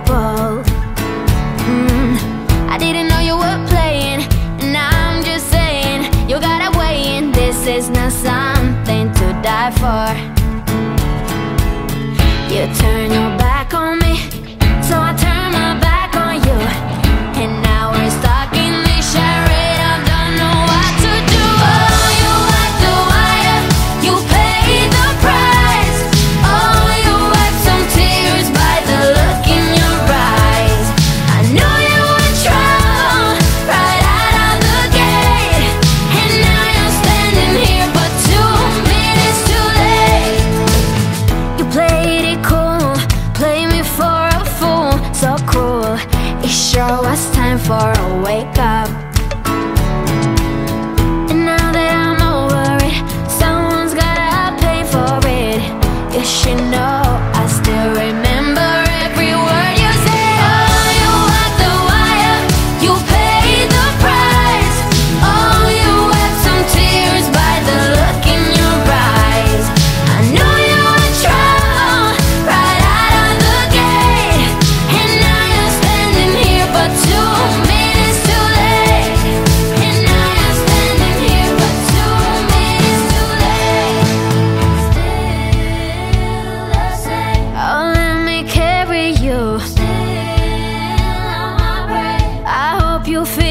couple. I didn't know you were playing, and I'm just saying, you gotta weigh in. This is not something to die for. You turn your back on me, so I turn my back on you, and now we're stuck in this charade. I don't know what to do. Oh, you like the wire, you paid the price. Oh, you wiped some tears by the look in your eyes. I knew you were trouble right out of the gate, and now you're standing here but 2 minutes too late. You played it cool, play me for a fool, so cruel. It sure was time for a wake up. And now that I'm over it, someone's gotta pay for it. You should know I still remember every word you said. Oh, you walked the wire, you paid the price. Oh, you wept some tears by the look in your eyes. I knew you were trouble right out of the gate, and now you're standing here but 2 minutes too late. And now you're standing here but 2 minutes too late. Still the same. Oh, let me carry you. Still on my brain. I hope you feel